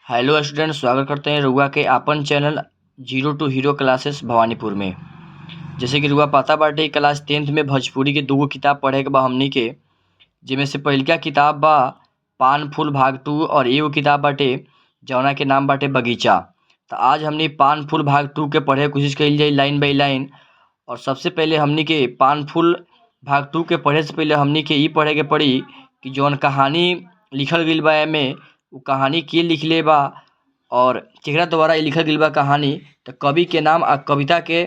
Hello student, स्वागत करते हैं रुआ के आपन channel zero to hero classes Bhawanipur में। जैसे कि रुआ पता बाटे क्लास 10th में भोजपुरी के 2 किताब पढ़े के बा हमनी के, जिनमें से पहिलका किताब बा पान फूल भाग 2 और एगो किताब बाटे जौना के नाम बाटे बगीचा। तो आज हमनी पान फूल भाग 2 के पढ़े के कोशिश कइल जाई लाइन बाई लाइन। और सबसे पहले हमनी के पान फूल भाग 2 के पढ़े से पहले हमनी के ई पढ़े के पड़ी कि जौन कहानी लिखल गइल बा एमे उ कहानी के लिखले बा और केकरा द्वारा लिखल गइल बा कहानी। तो कवि के नाम आ कविता के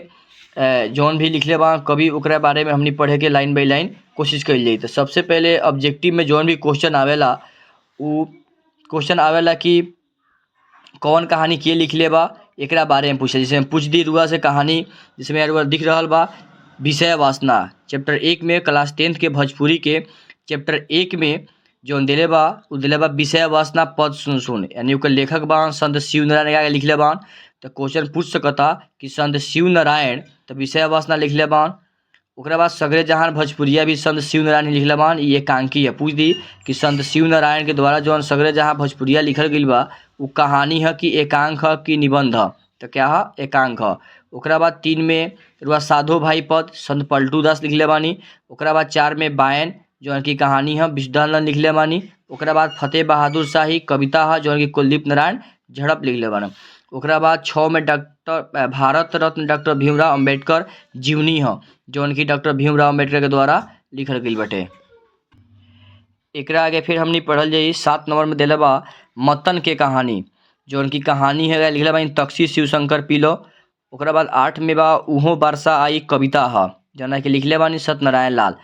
जौन भी लिखले बा कवि ओकरा बारे में हमनी पढ़े के लाइन बाई लाइन कोशिश कइल जाई। तो सबसे पहले ऑब्जेक्टिव में जौन भी क्वेश्चन आवेला उ क्वेश्चन आवेला कि कौन कहानी के लिखले बा एकरा बारे में पूछे। जैसे हम पूछ दी रुआ से कहानी, जिसमें रुआ दिख रहल बा विषय वासना चैप्टर 1 में क्लास 10th के भोजपुरी के चैप्टर 1 में जौन दिले बा उ दिले बा विषय वासना पद सुन सुन, यानी ओकर लेखक बा संत शिव नारायण के लिखले बान। तो क्वेश्चन पूछ सकता कि संत शिव नारायण तो विषय वासना लिखले बान। ओकरा बाद सगरे जहान भोजपुरिया भी संत शिव नारायण लिखले बान, ये एकांकी है। पूछ दी कि संत शिव नारायण के द्वारा जौन सगरे जहाँ भोजपुरिया लिखल गइल बा उ कहानी है कि एकांक है कि निबंध है। तो क्या है? एकांक है। ओकरा बाद 3 में रुआ साधो भाई पद संत पलटू दास लिखले बानी। ओकरा बाद 4 में बायन जौन की कहानी है विष्णुनंदन लिखले बानी। ओकरा बाद फतेह बहादुर शाही कविता है जौन की कुलदीप नारायण झड़प लिखले बानी। ओकरा बाद 6 में डॉक्टर भारत रत्न डॉक्टर भीमराव अंबेडकर जीवनी है जौन की डॉक्टर भीमराव अंबेडकर के द्वारा लिखल गइल बाटे। एकरा आगे फिर हमनी पढ़ल जाई 7 नंबर में दिले बा मतन के कहानी जौन की कहानी है लिखले बानी तक्षी शिवशंकर पीलो। ओकरा बाद 8 में बा उहो वर्षा आई कविता है जौना के लिखले बानी सत्यनारायण लाल।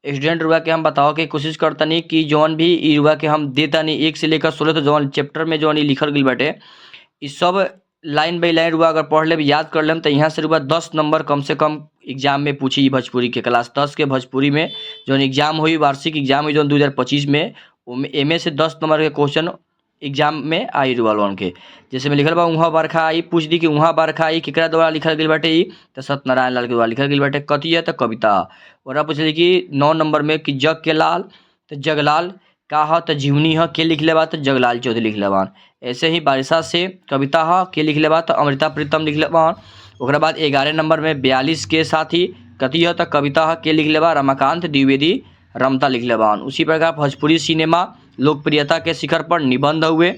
स्टूडेंट रुआ के हम बताओ के कोशिश करतनी कि जौन भी ई रुआ के हम देतानी 1 से लेकर 16 तक जौन चैप्टर में जौन लिखल गइल बाटे ई सब लाइन बाई लाइन रुआ अगर पढ़ लेब याद कर लेम तो यहाँ से रुआ 10 नंबर कम से कम एग्जाम में पूछी। भोजपुरी के क्लास 10 के भोजपुरी में जौन एग्जाम हुई वार्षिक एग्जाम हुई जौन 2025 में एमे से 10 नंबर के क्वेश्चन एग्जाम में आई रुआ लोन के। जैसे में लिखल बा उहाँ बरखा आई, पूछ दी कि उहाँ बरखा आई केकरा द्वारा लिखल गइल बाटे ई तो सत्यनारायण लाल के द्वारा लिखल गइल बाटे। कथी है तो कविता। और पूछली कि 9 नंबर में कि जग के लाल तो जगलाल का है तो जीवनी है के लिखले बा तो जगलाल चौधरी लिखले बान। ऐसे ही बारिशा से कविता है के लिखले बा तो अमृता प्रीतम लिखले बान। ओकरा बाद 11 नंबर में 42 के साथी कथी है तो कविता है के लिखले बा रमाकांत द्विवेदी रमता लिखले बान। उसी प्रकार भोजपुरी सिनेमा लोकप्रियता के शिखर पर निबंध हुए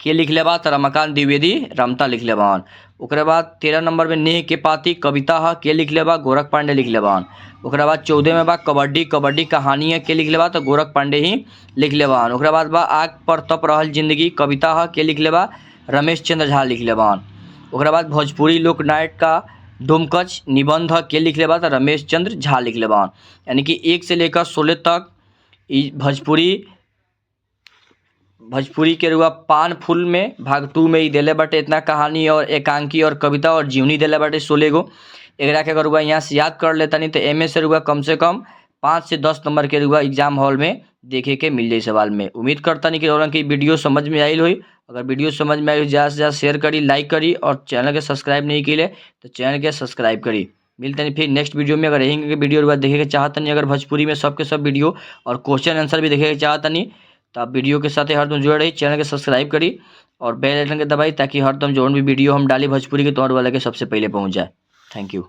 के लिखले बा तो रमाकांत द्विवेदी रमता लिखले बान। ओकरा बाद 13 नंबर में नेह के पाती कविता है के लिखले बा गोरख पांडे लिखले बान। ओकरा बाद 14 में बा कबड्डी कबड्डी कहानी है के लिखले बा तो गोरख पांडे ही लिखले बान। ओकरा बाद बा आग पर तप रहल जिंदगी कविता है के लिखले बा रमेश चंद्र झा लिखले बान। ओकरा बाद भोजपुरी लोक नायक का डोमकच निबंध है के लिखले बा तो रमेश चंद्र झा लिखले बान। यानी कि 1 से लेकर 16 तक भोजपुरी के रुआ पान फूल में भाग 2 में ही दिले बाटे इतना कहानी और एकांकी और कविता और जीवनी दिले बाटे 16 गो। एकरा के अगर रुआ यहाँ से याद कर लेता नहीं तो एमे से रुआ कम से कम 5 से 10 नंबर के रुआ एग्जाम हॉल में देखे के मिल जाए सवाल में। उम्मीद करता नहीं कि रौनक की वीडियो समझ में आई हुई। अगर वीडियो समझ में आई ज़्यादा से ज़्यादा शेयर करी, लाइक करी और चैनल के सब्सक्राइब नहीं किए तो चैनल के सब्सक्राइब करी। मिलते हैं फिर नेक्स्ट वीडियो में। अगर यही वीडियो रुआ देखे के चाहता नहीं, अगर भोजपुरी में सब के सब वीडियो और क्वेश्चन आंसर भी देखे के चाहता नहीं तो आप वीडियो के साथ हरदम जुड़े रही, चैनल के सब्सक्राइब करी और बेल आइकन के दबाई ताकि हरदम जो भी वीडियो हम डाली भोजपुरी के तौर वाले के सबसे पहले पहुंच जाए। Thank you.